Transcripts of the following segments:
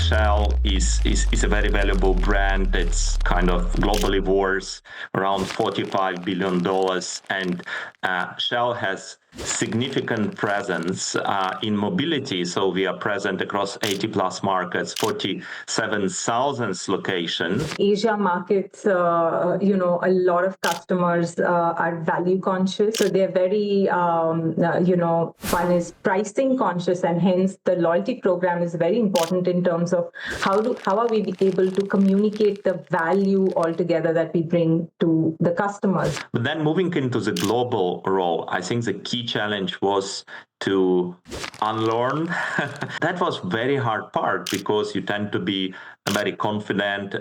Shell is a very valuable brand. It's kind of globally worth around $45 billion. And Shell has significant presence in mobility. So we are present across 80 plus markets, 47,000 locations. Asia markets, a lot of customers are value conscious. So they're very, one is pricing conscious, and hence the loyalty program is very important in terms of how are we able to communicate the value altogether that we bring to the customers. But then moving into the global role, I think the key challenge was to unlearn. That was very hard part because you tend to be very confident.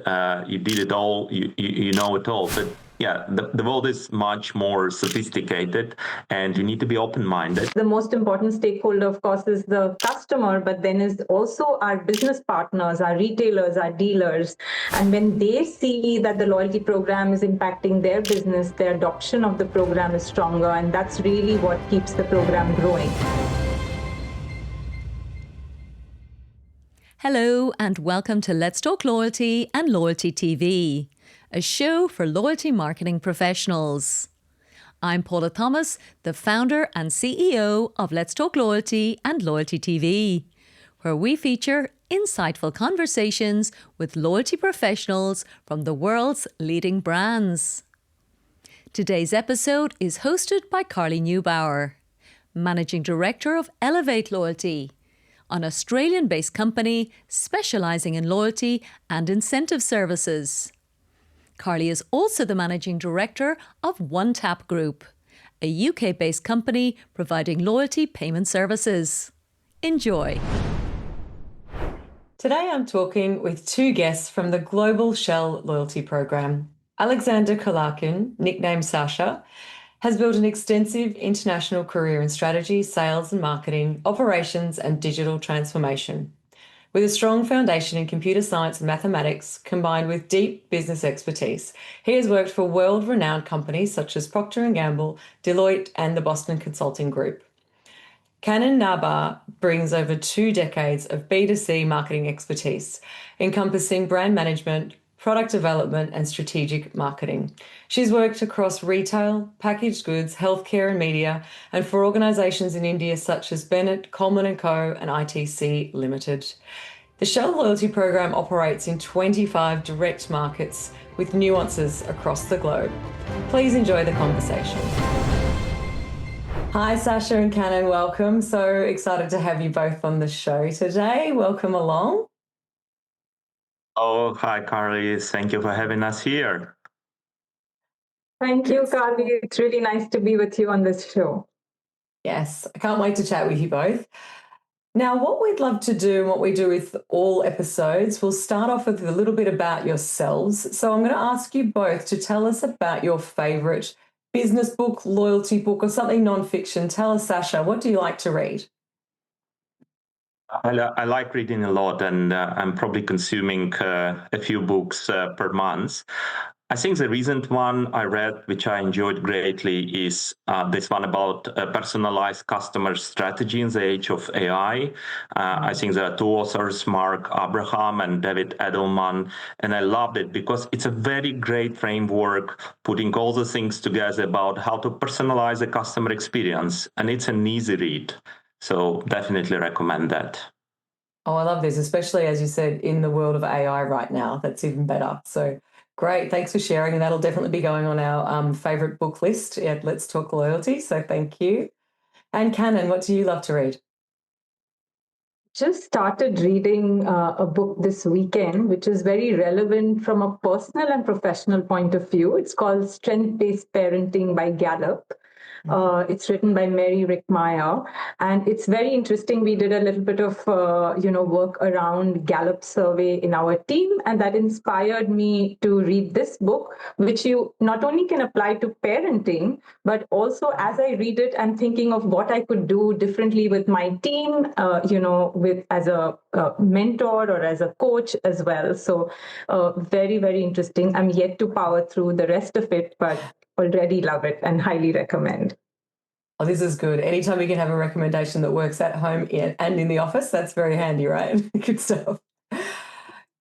You did it all, you know it all. But yeah, the world is much more sophisticated and you need to be open-minded. The most important stakeholder, of course, is the customer, but then is also our business partners, our retailers, our dealers. And when they see that the loyalty program is impacting their business, their adoption of the program is stronger. And that's really what keeps the program growing. Hello and welcome to Let's Talk Loyalty and Loyalty TV, a show for loyalty marketing professionals. I'm Paula Thomas, the founder and CEO of Let's Talk Loyalty and Loyalty TV, where we feature insightful conversations with loyalty professionals from the world's leading brands. Today's episode is hosted by Carly Neubauer, Managing Director of Elevate Loyalty, an Australian-based company specialising in loyalty and incentive services. Carly is also the Managing Director of OneTap Group, a UK-based company providing loyalty payment services. Enjoy. Today I'm talking with two guests from the Global Shell Loyalty Program. AlexanderKolyakin, nicknamed Sasha, has built an extensive international career in strategy, sales and marketing, operations and digital transformation. With a strong foundation in computer science and mathematics, combined with deep business expertise, he has worked for world-renowned companies such as Procter & Gamble, Deloitte and the Boston Consulting Group. Kanan Nabar brings over 2 decades of B2C marketing expertise, encompassing brand management, product development and strategic marketing. She's worked across retail, packaged goods, healthcare and media, and for organisations in India such as Bennett, Coleman & Co and ITC Limited. The Shell Loyalty Program operates in 25 direct markets with nuances across the globe. Please enjoy the conversation. Hi, Sasha and Kanan, welcome. So excited to have you both on the show today. Welcome along. Oh, hi, Carly. Thank you for having us here. Thank you, Carly. It's really nice to be with you on this show. Yes, I can't wait to chat with you both. Now, what we'd love to do and what we do with all episodes, we'll start off with a little bit about yourselves. So I'm going to ask you both to tell us about your favourite business book, loyalty book, or something non-fiction. Tell us, Sasha, what do you like to read? I like reading a lot, and I'm probably consuming a few books per month. I think the recent one I read, which I enjoyed greatly, is this one about personalized customer strategy in the age of AI. I think there are 2 authors, Mark Abraham and David Edelman, and I loved it because it's a very great framework, putting all the things together about how to personalize the customer experience, and it's an easy read. So definitely recommend that. Oh, I love this, especially as you said, in the world of AI right now. That's even better. So great. Thanks for sharing. And that'll definitely be going on our favourite book list at Let's Talk Loyalty. So thank you. And Kanan, what do you love to read? Just started reading a book this weekend, which is very relevant from a personal and professional point of view. It's called Strength-Based Parenting by Gallup. It's written by Mary Rickmeyer, and it's very interesting. We did a little bit of, work around Gallup survey in our team, and that inspired me to read this book, which you not only can apply to parenting, but also as I read it, I'm thinking of what I could do differently with my team, with as a mentor or as a coach as well. So very, very interesting. I'm yet to power through the rest of it, but already love it and highly recommend. Oh, this is good. Anytime we can have a recommendation that works at home and in the office, that's very handy, right? Good stuff.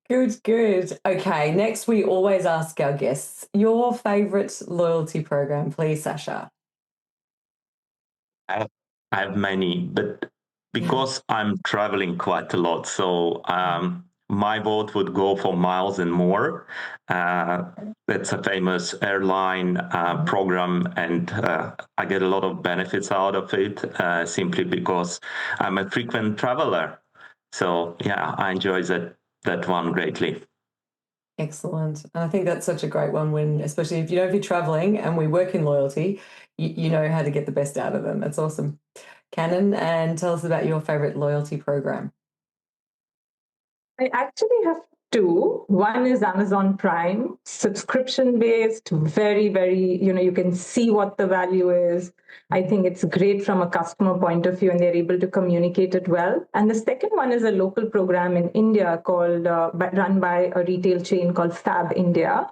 Good, good. Okay, next we always ask our guests your favourite loyalty program, please, Sasha. I have, I have many, but because I'm traveling quite a lot, so my vote would go for Miles and More. Uh, that's a famous airline program, and I get a lot of benefits out of it simply because I'm a frequent traveler. So yeah, I enjoy that one greatly. Excellent. And I think that's such a great one when, especially if you're traveling and we work in loyalty, you know how to get the best out of them. That's awesome. Kanan, and tell us about your favourite loyalty program. I actually have two. One is Amazon Prime, subscription based, very, very, you can see what the value is. I think it's great from a customer point of view and they're able to communicate it well. And the second one is a local program in India run by a retail chain called Fab India,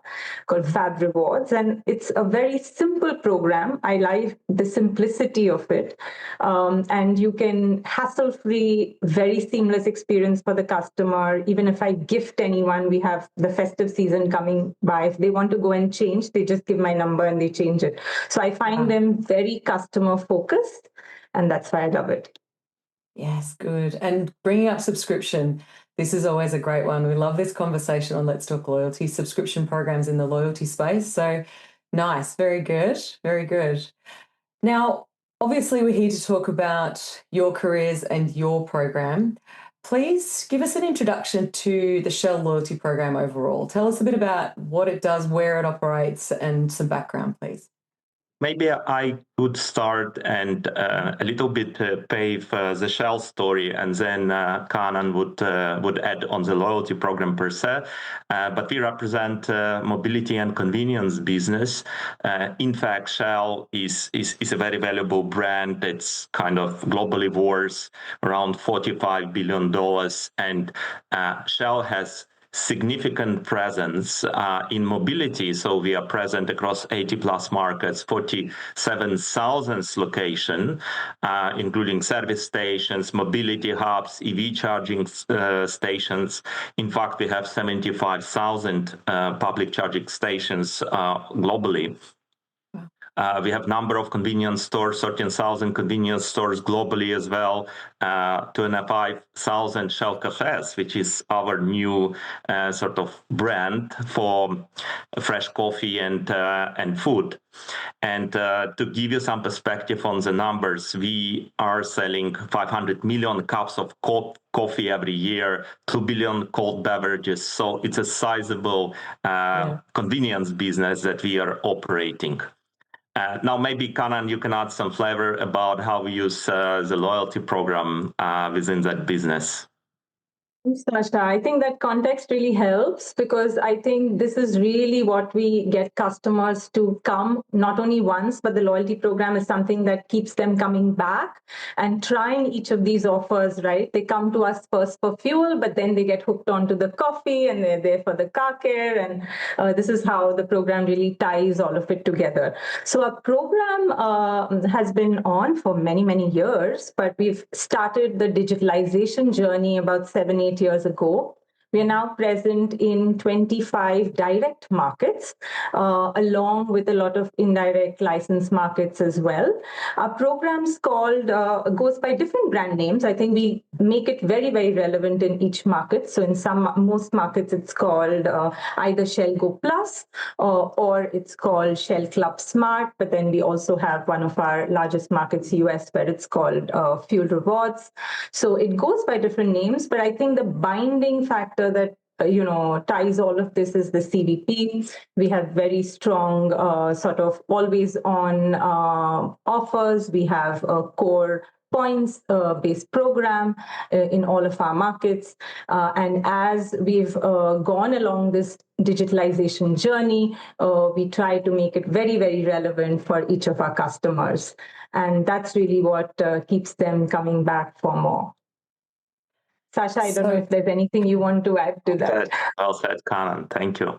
called Fab Rewards. And it's a very simple program. I like the simplicity of it. And you can hassle-free, very seamless experience for the customer. Even if I gift anyone, we have the festive season coming by. If they want to go and change, they just give my number and they change it. So I find them very customer focused, and that's why I love it. Yes, good. And bringing up subscription, this is always a great one. We love this conversation on Let's Talk Loyalty, subscription programs in the loyalty space. So nice, very good, very good. Now, obviously, we're here to talk about your careers and your program. Please give us an introduction to the Shell Loyalty Program overall. Tell us a bit about what it does, where it operates, and some background, please. Maybe I could start and a little bit pave the Shell story, and then Kanan would add on the loyalty program per se. But we represent mobility and convenience business. In fact, Shell is a very valuable brand. It's kind of globally worth around $45 billion, and Shell has significant presence in mobility. So we are present across 80 plus markets, 47,000 locations, including service stations, mobility hubs, EV charging stations. In fact, we have 75,000 public charging stations globally. We have number of convenience stores, 13,000 convenience stores globally as well, 2,500 Shell cafes, which is our new sort of brand for fresh coffee and food. And to give you some perspective on the numbers, we are selling 500 million cups of coffee every year, 2 billion cold beverages. So it's a sizable convenience business that we are operating. Now, maybe, Kanan, you can add some flavor about how we use the loyalty program within that business. Sasha, I think that context really helps because I think this is really what we get customers to come not only once, but the loyalty program is something that keeps them coming back and trying each of these offers, right? They come to us first for fuel, but then they get hooked onto the coffee and they're there for the car care. And this is how the program really ties all of it together. So our program has been on for many, many years, but we've started the digitalization journey about 7-8 years ago. We are now present in 25 direct markets, along with a lot of indirect license markets as well. Our program's goes by different brand names. I think we make it very, very relevant in each market. So in most markets, it's called either Shell Go Plus or it's called Shell Club Smart. But then we also have one of our largest markets, US, where it's called Fuel Rewards. So it goes by different names, but I think the binding factor that ties all of this is the CVP. We have very strong sort of always on offers. We have a core points-based program in all of our markets. And as we've gone along this digitalization journey, we try to make it very, very relevant for each of our customers. And that's really what keeps them coming back for more. Sasha, I don't know if there's anything you want to add to that. Well said, Kanan. Thank you.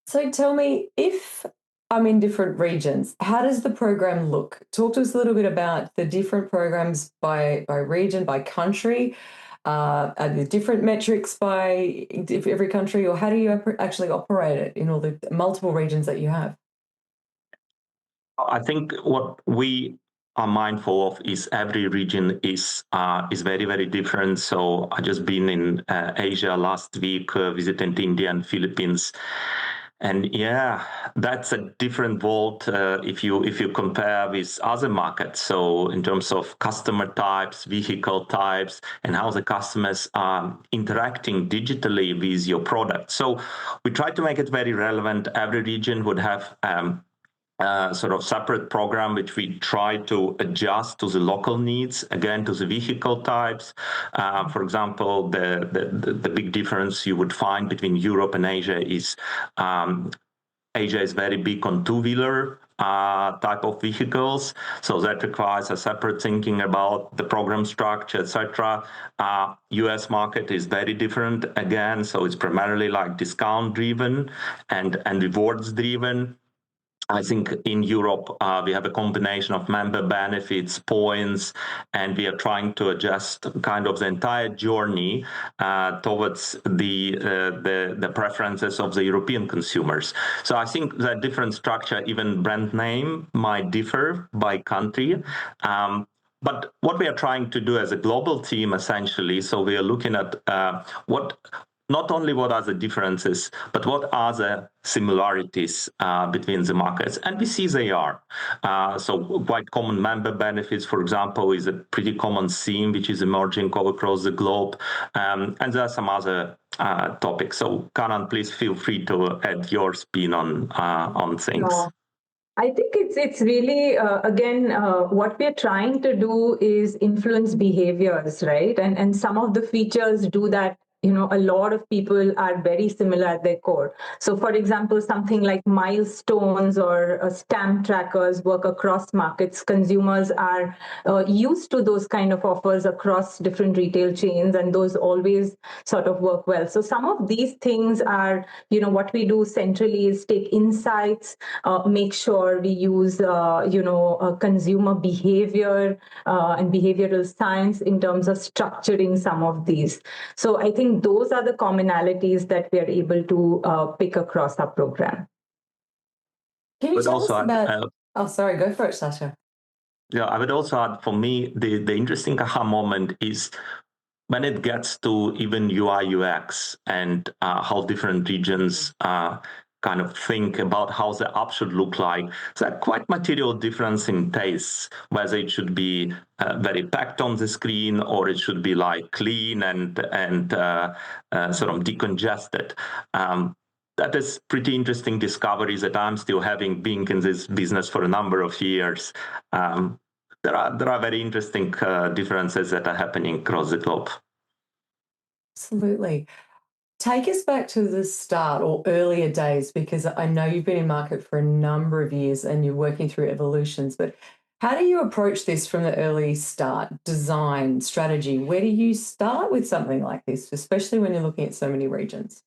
So tell me, if I'm in different regions, how does the program look? Talk to us a little bit about the different programs by region, by country. Are there different metrics by every country, or how do you actually operate it in all the multiple regions that you have? I think what we are mindful of is every region is very, very different. So I just been in Asia last week, visiting India and Philippines. And yeah, that's a different world if you compare with other markets. So in terms of customer types, vehicle types, and how the customers are interacting digitally with your product. So we try to make it very relevant. Every region would have sort of separate program which we try to adjust to the local needs, again to the vehicle types. For example, the big difference you would find between Europe and Asia is Asia is very big on two-wheeler type of vehicles, so that requires a separate thinking about the program structure, etc. US market is very different again, so it's primarily like discount driven and rewards driven. I think in Europe, we have a combination of member benefits, points, and we are trying to adjust kind of the entire journey towards the preferences of the European consumers. So I think that different structure, even brand name, might differ by country. But what we are trying to do as a global team, essentially, so we are looking at not only what are the differences, but what are the similarities between the markets. And we see they are. So quite common member benefits, for example, is a pretty common theme which is emerging all across the globe. And there are some other topics. So Kanan, please feel free to add your spin on things. No. I think it's really, again, what we're trying to do is influence behaviors, right? And some of the features do that. A lot of people are very similar at their core. So, for example, something like milestones or stamp trackers work across markets. Consumers are used to those kind of offers across different retail chains, and those always sort of work well. So some of these things are, what we do centrally is take insights, make sure we use, consumer behavior and behavioral science in terms of structuring some of these. So I think those are the commonalities that we are able to pick across our program. Can you tell us about... sorry, go for it, Sasha. Yeah, I would also add, for me, the interesting aha moment is when it gets to even UI UX and how different regions kind of think about how the app should look like. There's a quite material difference in tastes, whether it should be very packed on the screen or it should be like clean and sort of decongested. That is pretty interesting discoveries that I'm still having, being in this business for a number of years. There are very interesting differences that are happening across the globe. Absolutely. Take us back to the start or earlier days, because I know you've been in market for a number of years and you're working through evolutions, but how do you approach this from the early start, design, strategy? Where do you start with something like this, especially when you're looking at so many regions?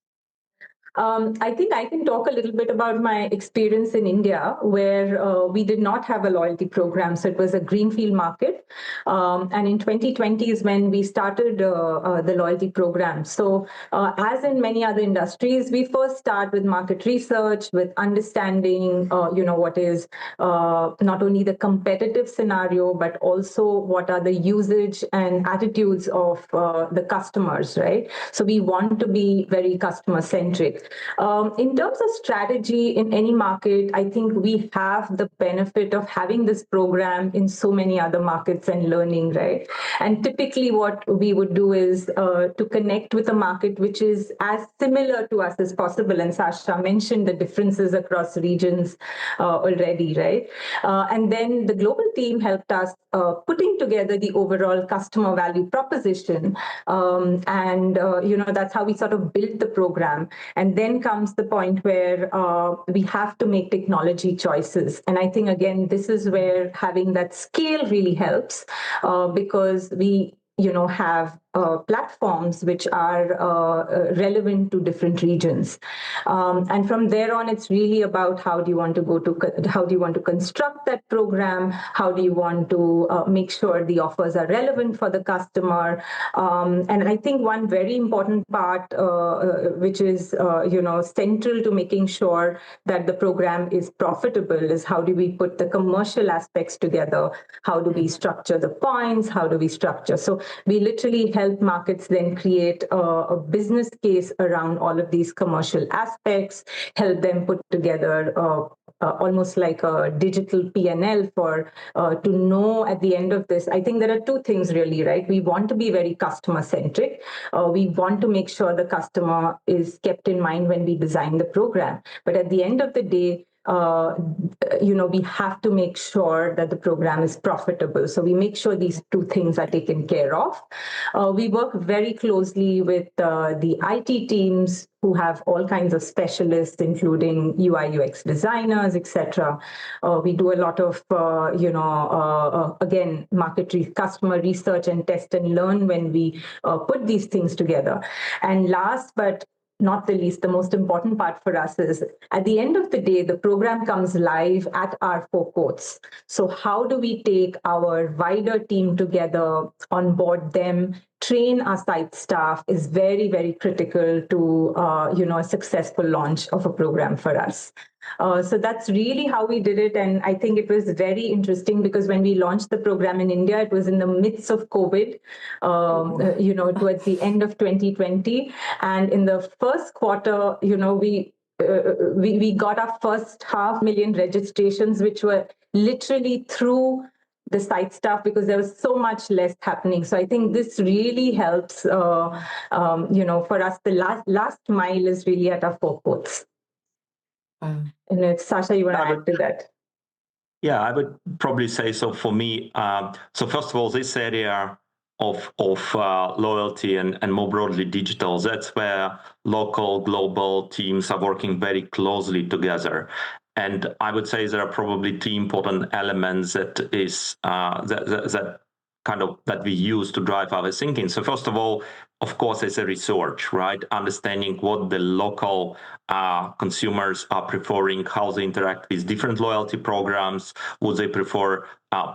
I think I can talk a little bit about my experience in India, where we did not have a loyalty program. So it was a greenfield market. And in 2020 is when we started the loyalty program. So as in many other industries, we first start with market research, with understanding, what is not only the competitive scenario, but also what are the usage and attitudes of the customers, right? So we want to be very customer-centric. In terms of strategy in any market, I think we have the benefit of having this program in so many other markets and learning, right? And typically what we would do is to connect with a market which is as similar to us as possible. And Sasha mentioned the differences across regions already, right? And then the global team helped us putting together the overall customer value proposition. And that's how we sort of built the program. And then comes the point where we have to make technology choices. And I think, again, this is where having that scale really helps because we have platforms which are relevant to different regions. And from there on, it's really about how do you want to construct that program? How do you want to make sure the offers are relevant for the customer? And I think one very important part, which is central to making sure that the program is profitable, is how do we put the commercial aspects together? How do we structure the points? How do we structure? So we literally help markets then create a business case around all of these commercial aspects, help them put together almost like a digital P&L for to know at the end of this. I think there are two things really, right? We want to be very customer centric. We want to make sure the customer is kept in mind when we design the program. But at the end of the day, we have to make sure that the program is profitable. So we make sure these two things are taken care of. We work very closely with the IT teams who have all kinds of specialists, including UI, UX designers, etc. We do a lot of, again, customer research and test and learn when we put these things together. And last but not the least, the most important part for us is at the end of the day, the program comes live at our forecourts. So how do we take our wider team together, onboard them, train our site staff is very, very critical to, a successful launch of a program for us. So that's really how we did it. And I think it was very interesting because when we launched the program in India, it was in the midst of COVID, towards the end of 2020. And in the first quarter, we got our first 500,000 registrations, which were literally through the site staff because there was so much less happening. So I think this really helps, for us, the last mile is really at our forecourts. And if Sasha, you want to add to that? Yeah, I would probably say so for me. So first of all, this area of loyalty and more broadly digital, that's where local, global teams are working very closely together. And I would say there are probably three important elements that we use to drive our thinking. So first of all, of course, it's a research, right? Understanding what the local consumers are preferring, how they interact with different loyalty programs. Would they prefer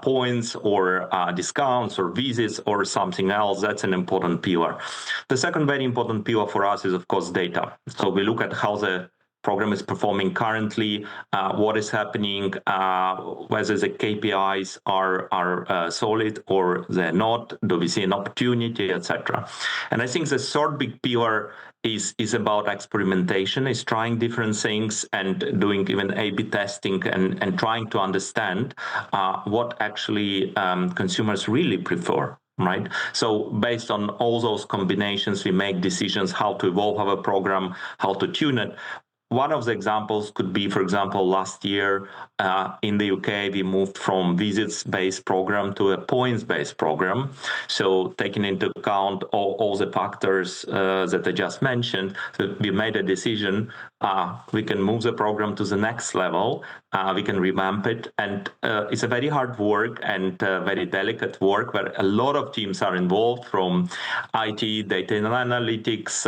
points or discounts or visits or something else? That's an important pillar. The second very important pillar for us is, of course, data. So we look at how the program is performing currently, what is happening, whether the KPIs are solid or they're not, do we see an opportunity, etc. And I think the third big pillar is about experimentation, is trying different things and doing even A/B testing and trying to understand what actually consumers really prefer. Right. So based on all those combinations, we make decisions how to evolve our program, how to tune it. One of the examples could be, for example, last year in the UK, we moved from visits-based program to a points-based program. So taking into account all the factors that I just mentioned, we made a decision. We can move the program to the next level. We can revamp it. And it's a very hard work and very delicate work where a lot of teams are involved, from IT, data and analytics,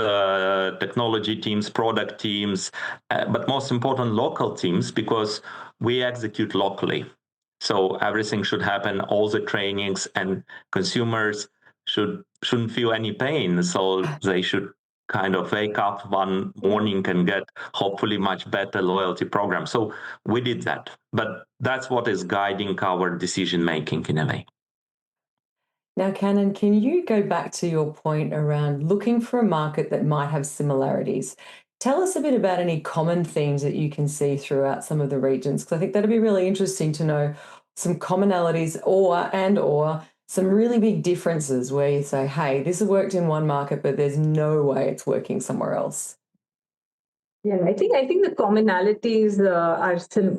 technology teams, product teams, but most important, local teams, because we execute locally. So everything should happen, all the trainings, and consumers shouldn't feel any pain. So they should kind of wake up one morning and get hopefully much better loyalty program. So we did that. But that's what is guiding our decision making in a way. Now, Kanan, can you go back to your point around looking for a market that might have similarities? Tell us a bit about any common themes that you can see throughout some of the regions, because I think that'd be really interesting to know some commonalities or some really big differences where you say, hey, this has worked in one market, but there's no way it's working somewhere else. Yeah, I think the commonalities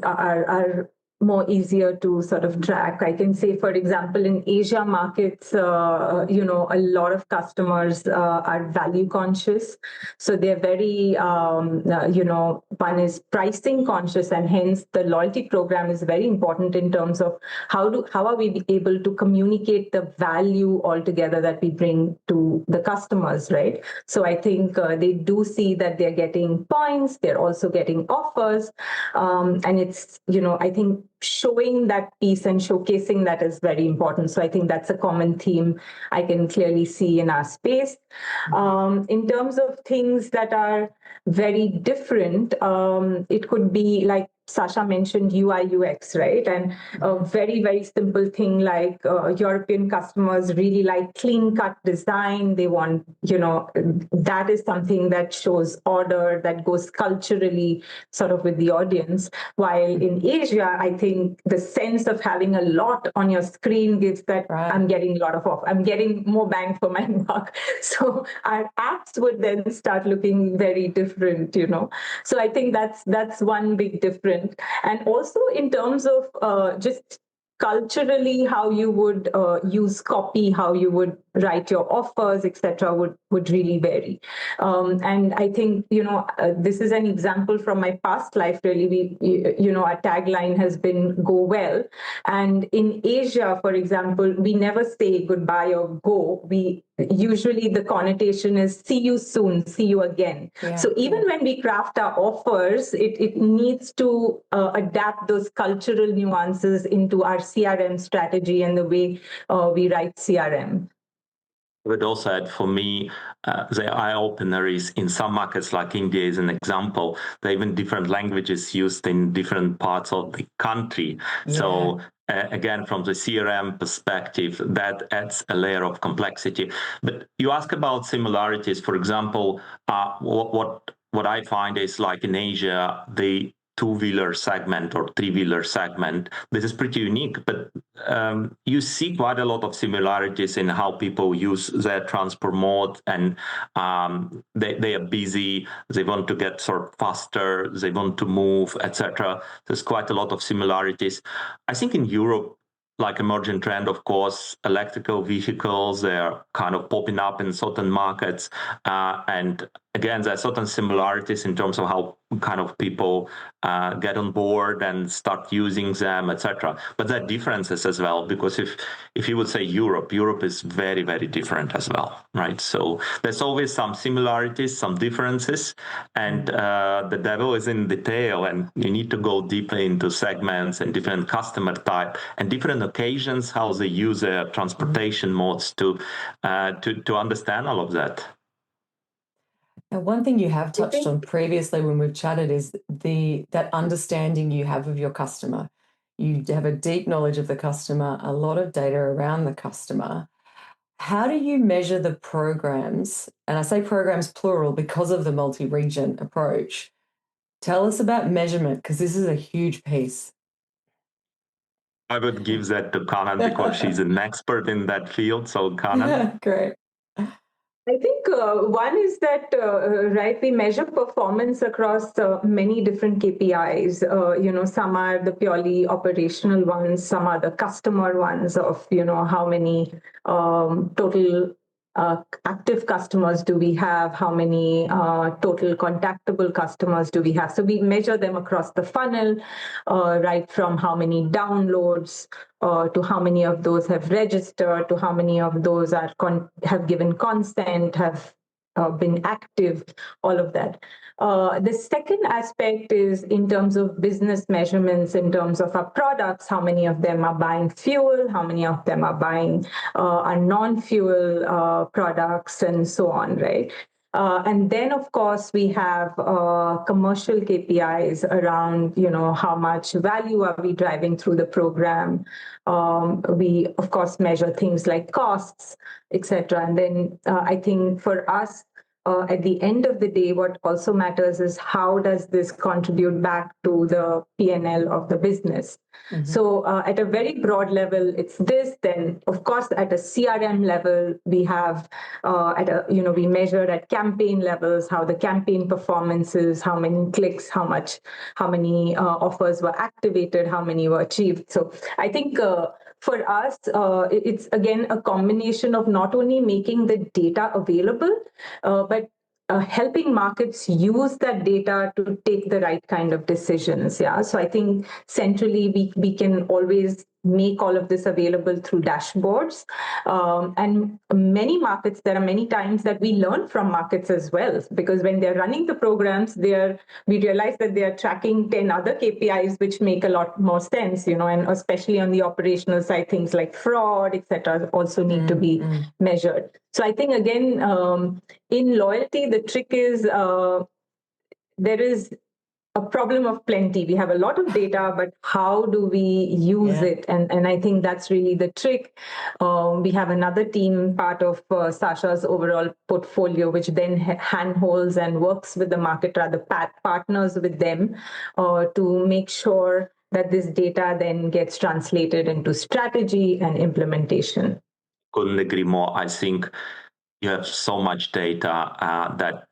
are more easier to sort of track. I can say, for example, in Asia markets, a lot of customers are value conscious. So they're very, one is pricing conscious, and hence the loyalty program is very important in terms of how are we able to communicate the value altogether that we bring to the customers, right? So I think they do see that they're getting points, they're also getting offers, and it's, I think showing that piece and showcasing that is very important. So I think that's a common theme I can clearly see in our space. In terms of things that are very different, it could be like Sasha mentioned UI UX, right? And a very, very simple thing like European customers really like clean cut design. They want, that is something that shows order, that goes culturally sort of with the audience. While in Asia, I think the sense of having a lot on your screen gives that I'm getting a lot of off. I'm getting more bang for my buck. So our apps would then start looking very different, So I think that's one big difference. And also in terms of just culturally, how you would use copy, how you would write your offers, etc., would really vary. And I think this is an example from my past life. Really, our tagline has been "Go well," and in Asia, for example, we never say goodbye or go. We usually the connotation is "see you soon, see you again." Yeah, so even when we craft our offers, it needs to adapt those cultural nuances into our CRM strategy and the way we write CRM. I would also add, for me, the eye-opener is in some markets like India is an example, there are even different languages used in different parts of the country. Yeah. So again, from the CRM perspective, that adds a layer of complexity. But you ask about similarities. For example, what I find is like in Asia, the two-wheeler segment or three-wheeler segment, this is pretty unique, but you see quite a lot of similarities in how people use their transport mode, and they are busy, they want to get sort of faster, they want to move, etc. There's quite a lot of similarities. I think in Europe, like emerging trend, of course, electrical vehicles, they're kind of popping up in certain markets. And again, there are certain similarities in terms of how kind of people get on board and start using them, etc. But there are differences as well, because if you would say Europe is very, very different as well, right? So there's always some similarities, some differences, and the devil is in detail, and you need to go deeply into segments and different customer type and different occasions, how they use their transportation modes to understand all of that. Now, one thing you have touched on previously when we've chatted is that understanding you have of your customer. You have a deep knowledge of the customer, a lot of data around the customer. How do you measure the programs? And I say programs plural because of the multi-region approach. Tell us about measurement, because this is a huge piece. I would give that to Kanan because she's an expert in that field. So Kanan. Great. I think one is that, we measure performance across many different KPIs. Some are the purely operational ones, some are the customer ones of, how many total active customers do we have, how many total contactable customers do we have. So we measure them across the funnel, right from how many downloads to how many of those have registered, to how many of those have given consent, have been active, all of that. The second aspect is in terms of business measurements, in terms of our products, how many of them are buying fuel, how many of them are buying our non-fuel products, and so on, right? And then, of course, we have commercial KPIs around, how much value are we driving through the program. We, of course, measure things like costs, etc. And then I think for us, at the end of the day, what also matters is how does this contribute back to the P&L of the business. Mm-hmm. So at a very broad level, it's this. Then, of course, at a CRM level, we have we measure at campaign levels how the campaign performance is, how many clicks, how many offers were activated, how many were achieved. So I think for us, it's again a combination of not only making the data available, but helping markets use that data to take the right kind of decisions. Yeah. So I think centrally we can always make all of this available through dashboards. And many markets, there are many times that we learn from markets as well, because when they're running the programs, we realize that they are tracking 10 other KPIs, which make a lot more sense, and especially on the operational side, things like fraud, etc., also need to be measured. So I think, again, in loyalty, the trick is there is a problem of plenty. We have a lot of data, but how do we use it? And I think that's really the trick. We have another team, part of Sasha's overall portfolio, which then handholds and works with the market, rather partners with them to make sure that this data then gets translated into strategy and implementation. Couldn't agree more. I think you have so much data that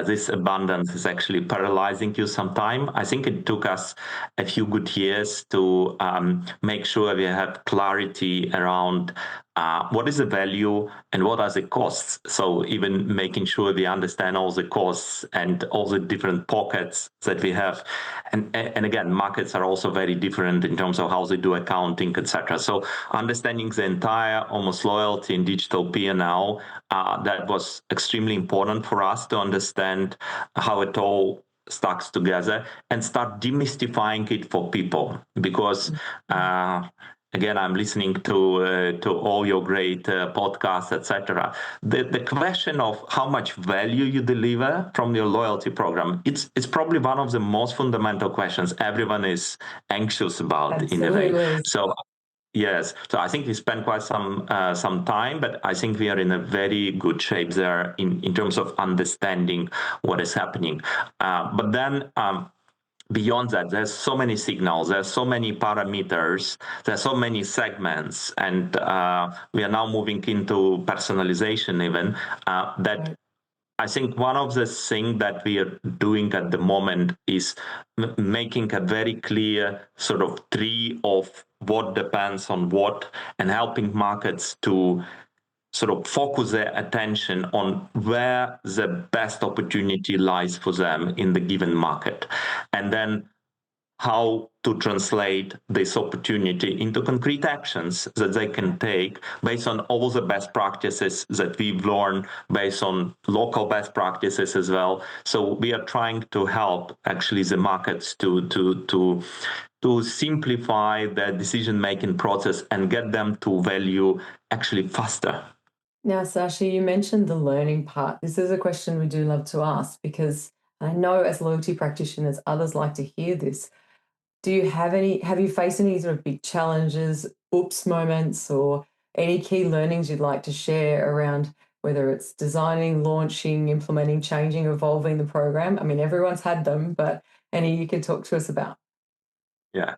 this abundance is actually paralyzing you sometime. I think it took us a few good years to make sure we had clarity around what is the value and what are the costs. So even making sure we understand all the costs and all the different pockets that we have. And again, markets are also very different in terms of how they do accounting, etc. So understanding the entire almost loyalty and digital P&L, that was extremely important for us to understand how it all stacks together and start demystifying it for people. Because again, I'm listening to all your great podcasts, etc. The question of how much value you deliver from your loyalty program, it's probably one of the most fundamental questions everyone is anxious about. Absolutely. In a way. So yes, so I think we spent quite some time, but I think we are in a very good shape there in terms of understanding what is happening. But then beyond that, there's so many signals, there's so many parameters, there's so many segments, and we are now moving into personalization even, that I think one of the things that we are doing at the moment is making a very clear sort of tree of what depends on what and helping markets to sort of focus their attention on where the best opportunity lies for them in the given market, and then how to translate this opportunity into concrete actions that they can take based on all the best practices that we've learned, based on local best practices as well. So we are trying to help actually the markets to simplify their decision-making process and get them to value actually faster. Now, Sasha, you mentioned the learning part. This is a question we do love to ask because I know as loyalty practitioners, others like to hear this. Have you faced any sort of big challenges, oops moments, or any key learnings you'd like to share around whether it's designing, launching, implementing, changing, evolving the program? I mean, everyone's had them, but any you can talk to us about? Yeah.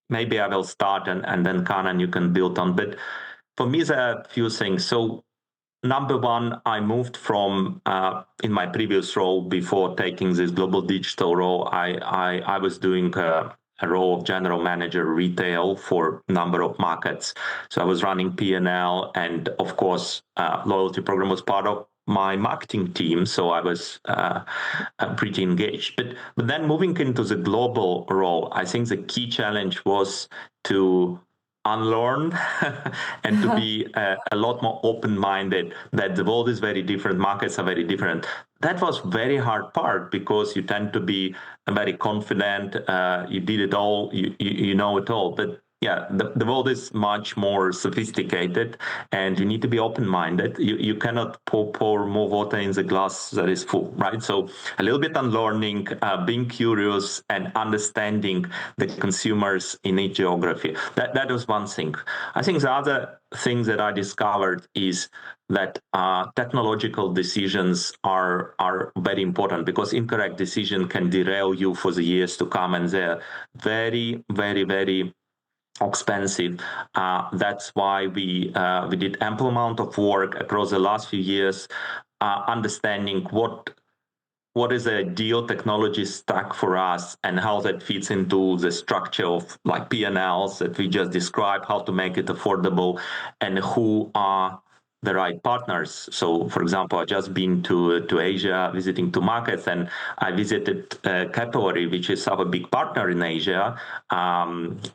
Maybe I will start and then Kanan, you can build on. But for me, there are a few things. So number one, I moved from in my previous role before taking this global digital role. I was doing a role of general manager retail for a number of markets. So I was running P&L, and of course, loyalty program was part of my marketing team. So I was pretty engaged. But then moving into the global role, I think the key challenge was to unlearn and to be a lot more open-minded, that the world is very different, markets are very different. That was very hard part because you tend to be very confident, you did it all, you know it all. But yeah, the world is much more sophisticated and you need to be open-minded. You cannot pour more water in the glass that is full, right? So a little bit unlearning, being curious and understanding the consumers in each geography. That was one thing. I think the other thing that I discovered is that technological decisions are very important, because incorrect decision can derail you for the years to come, and they're very, very, very expensive. That's why we did ample amount of work across the last few years, understanding what is the ideal technology stack for us and how that fits into the structure of like P&Ls that we just described, how to make it affordable, and who are the right partners. So, for example, I just been to Asia visiting two markets, and I visited Capital, which is our big partner in Asia.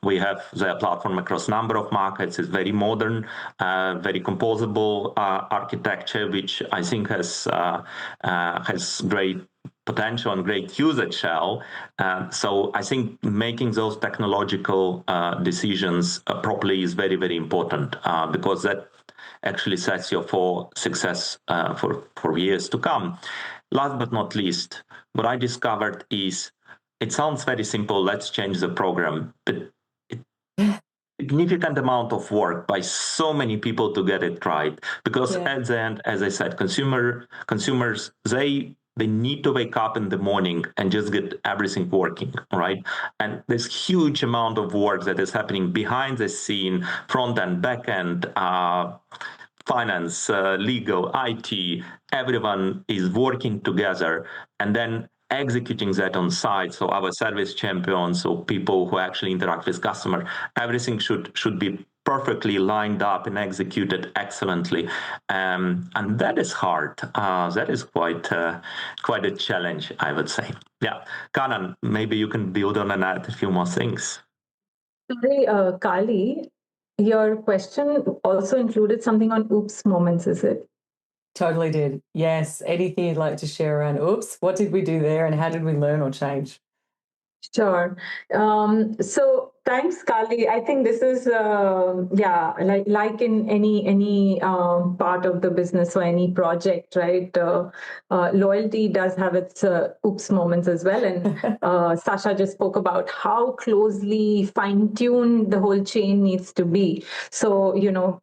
We have their platform across a number of markets. It's very modern, very composable architecture, which I think has great potential and great usage shell. So I think making those technological decisions properly is very, very important, because that actually sets you for success for years to come. Last but not least, what I discovered is, it sounds very simple, let's change the program, but significant amount of work by so many people to get it right. Because at the end, as I said, consumers, they need to wake up in the morning and just get everything working, right? And there's huge amount of work that is happening behind the scene, front end, back end, finance, legal, IT, everyone is working together and then executing that on site. So our service champions, so people who actually interact with customer, everything should be perfectly lined up and executed excellently, and that is hard. That is quite a challenge, I would say. Yeah, Kanan, maybe you can build on and add a few more things. Sorry, Kali, your question also included something on oops moments, is it? Totally did. Yes. Anything you'd like to share around oops? What did we do there and how did we learn or change? Sure. So thanks, Kali. I think this is like in any part of the business or any project, right? Loyalty does have its oops moments as well. And Sasha just spoke about how closely fine-tuned the whole chain needs to be. So,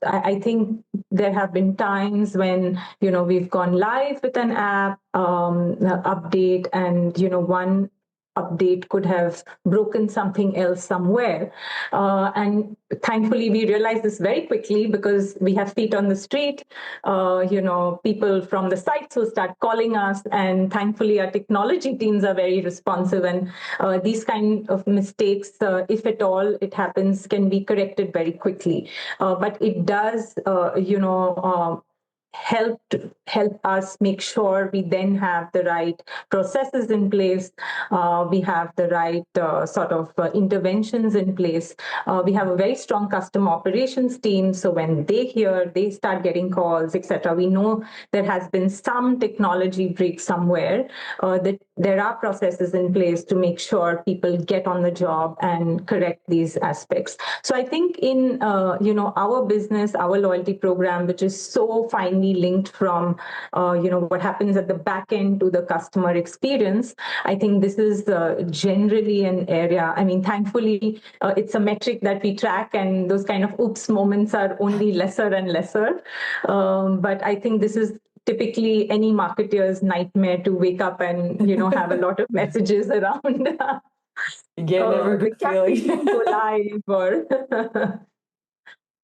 I think there have been times when, we've gone live with an app update, and, one update could have broken something else somewhere. And thankfully, we realized this very quickly because we have feet on the street, people from the sites who start calling us. And thankfully, our technology teams are very responsive. And these kind of mistakes, if at all it happens, can be corrected very quickly. But it does, help us make sure we then have the right processes in place, we have the right sort of interventions in place. We have a very strong customer operations team, so when they start getting calls, etc., we know there has been some technology break somewhere, that there are processes in place to make sure people get on the job and correct these aspects. So I think in our business, our loyalty program, which is so finely linked from what happens at the back end to the customer experience, I think this is generally an area. I mean, thankfully, it's a metric that we track, and those kind of oops moments are only lesser and lesser. But I think this is typically any marketeer's nightmare to wake up and have a lot of messages around. Never a good feeling. Go live or.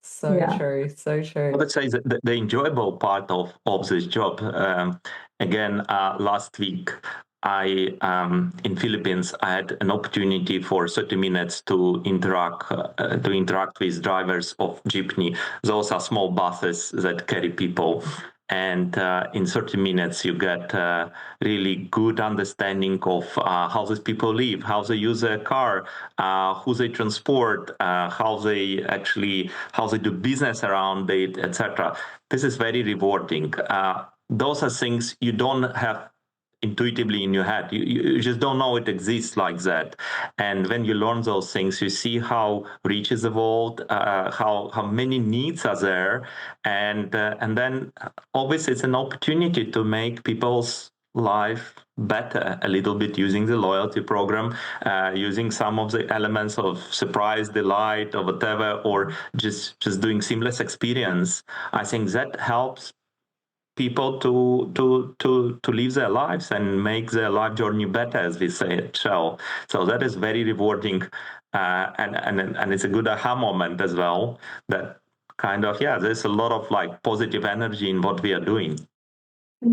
So true, so true. I would say that the enjoyable part of this job, again, last week, in Philippines, I had an opportunity for 30 minutes to interact with drivers of jeepney. Those are small buses that carry people. And in 30 minutes, you get really good understanding of how these people live, how they use their car, who they transport, how they do business around it, etc. This is very rewarding. Those are things you don't have intuitively in your head. You just don't know it exists like that. And when you learn those things, you see how rich is the world, how many needs are there, and then obviously it's an opportunity to make people's life better a little bit using the loyalty program, using some of the elements of surprise, delight, or whatever, or just doing seamless experience. I think that helps people to live their lives and make their life journey better, as we say at Shell. So that is very rewarding, and it's a good aha moment as well. That kind of there's a lot of like positive energy in what we are doing.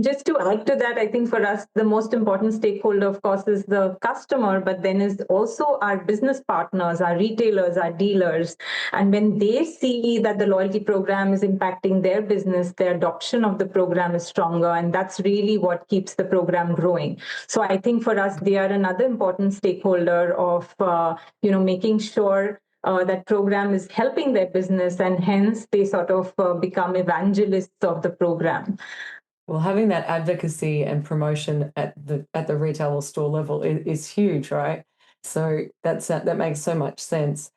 Just to add to that, I think for us, the most important stakeholder, of course, is the customer, but then is also our business partners, our retailers, our dealers. And when they see that the loyalty program is impacting their business, their adoption of the program is stronger. And that's really what keeps the program growing. So I think for us, they are another important stakeholder of, making sure that program is helping their business, and hence they sort of become evangelists of the program. Well, having that advocacy and promotion at the retail or store level is huge, right? So that makes so much sense.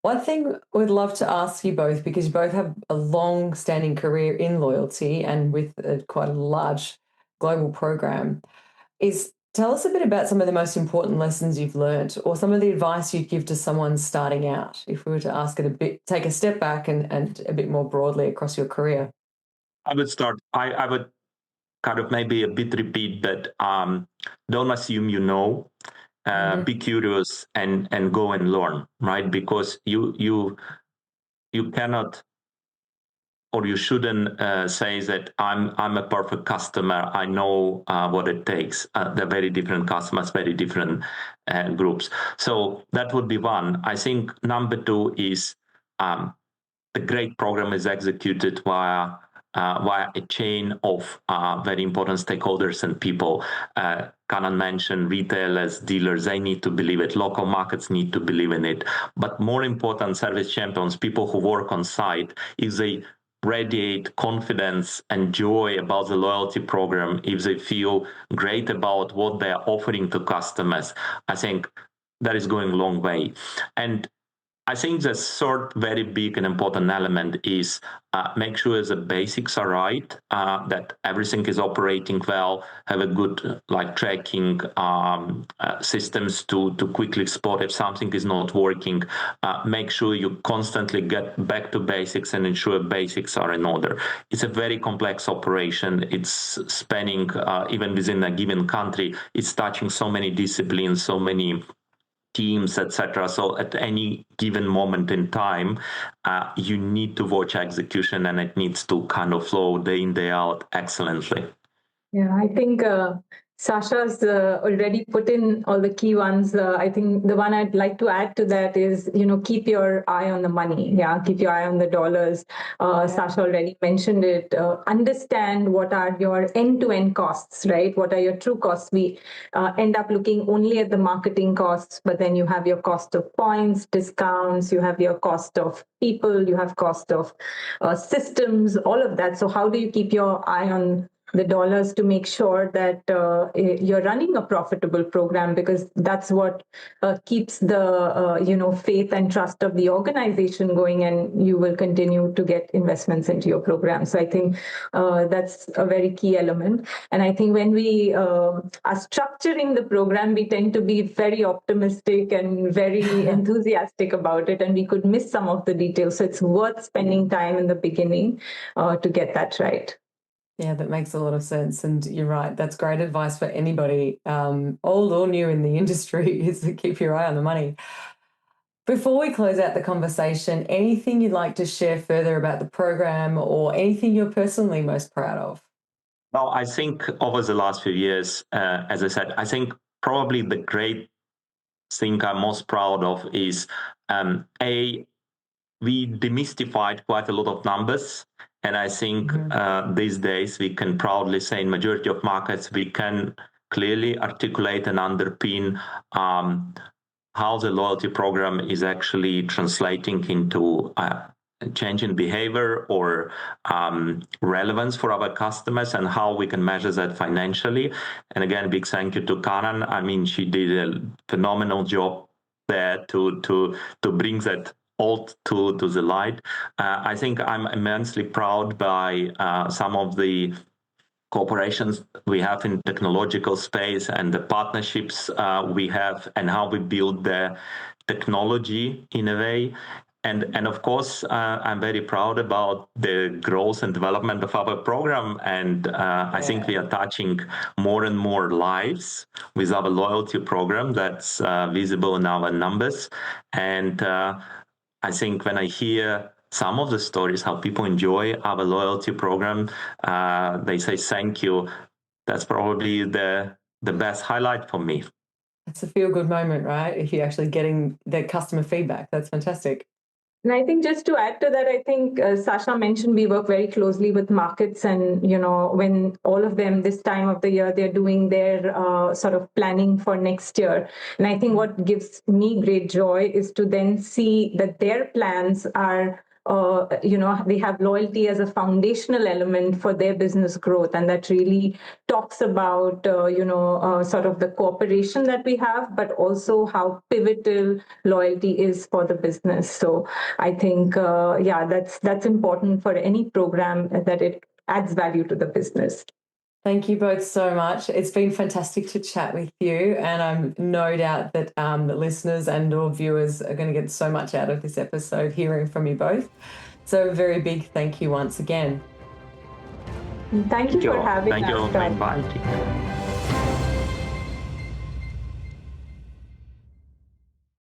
One thing we'd love to ask you both, because you both have a long-standing career in loyalty and with quite a large global program, is tell us a bit about some of the most important lessons you've learned, or some of the advice you'd give to someone starting out, if we were to ask it a bit, take a step back and a bit more broadly across your career. I would start. I would kind of maybe a bit repeat that. Don't assume you know. Be curious and go and learn, right? Because you cannot, or you shouldn't say that I'm a perfect customer. I know what it takes. They're very different customers, very different groups. So that would be one. I think number two is the great program is executed via a chain of very important stakeholders and people. Kanan mentioned retailers, dealers, they need to believe it. Local markets need to believe in it. But more important, service champions, people who work on site, if they radiate confidence and joy about the loyalty program, if they feel great about what they're offering to customers, I think that is going a long way. And I think the third very big and important element is make sure the basics are right, that everything is operating well, have a good tracking systems to quickly spot if something is not working. Make sure you constantly get back to basics and ensure basics are in order. It's a very complex operation. It's spanning, even within a given country, it's touching so many disciplines, so many teams, etc. So at any given moment in time, you need to watch execution, and it needs to kind of flow day in, day out excellently. Yeah, I think Sasha's already put in all the key ones. I think the one I'd like to add to that is, keep your eye on the money. Yeah, keep your eye on the dollars. Sasha already mentioned it. Understand what are your end-to-end costs, right? What are your true costs? We end up looking only at the marketing costs, but then you have your cost of points, discounts, you have your cost of people, you have cost of systems, all of that. So how do you keep your eye on the dollars to make sure that you're running a profitable program, because that's what keeps the faith and trust of the organization going, and you will continue to get investments into your program. So I think that's a very key element. And I think when we are structuring the program, we tend to be very optimistic and very enthusiastic about it, and we could miss some of the details. So it's worth spending time in the beginning to get that right. Yeah, that makes a lot of sense. And you're right. That's great advice for anybody, old or new in the industry, is to keep your eye on the money. Before we close out the conversation, anything you'd like to share further about the program, or anything you're personally most proud of? Well, I think over the last few years, as I said, I think probably the great thing I'm most proud of is, we demystified quite a lot of numbers. And I think these days we can proudly say in majority of markets, we can clearly articulate and underpin how the loyalty program is actually translating into change in behavior or relevance for our customers, and how we can measure that financially. And again, big thank you to Kanan. I mean, she did a phenomenal job there to bring that all to the light. I think I'm immensely proud by some of the cooperations we have in technological space and the partnerships we have, and how we build the technology in a way. And of course, I'm very proud about the growth and development of our program. And I think we are touching more and more lives with our loyalty program. That's visible in our numbers. And I think when I hear some of the stories, how people enjoy our loyalty program, they say thank you. That's probably the best highlight for me. It's a feel-good moment, right? If you're actually getting the customer feedback, that's fantastic. And I think just to add to that, I think Sasha mentioned we work very closely with markets, and when all of them this time of the year they're doing their sort of planning for next year. And I think what gives me great joy is to then see that their plans are they have loyalty as a foundational element for their business growth, and that really talks about sort of the cooperation that we have, but also how pivotal loyalty is for the business. So I think that's important for any program, that it adds value to the business. Thank you both so much. It's been fantastic to chat with you, and I'm no doubt that the listeners and or viewers are going to get so much out of this episode hearing from you both. So a very big thank you once again. Thank you for having us. Thank you for inviting.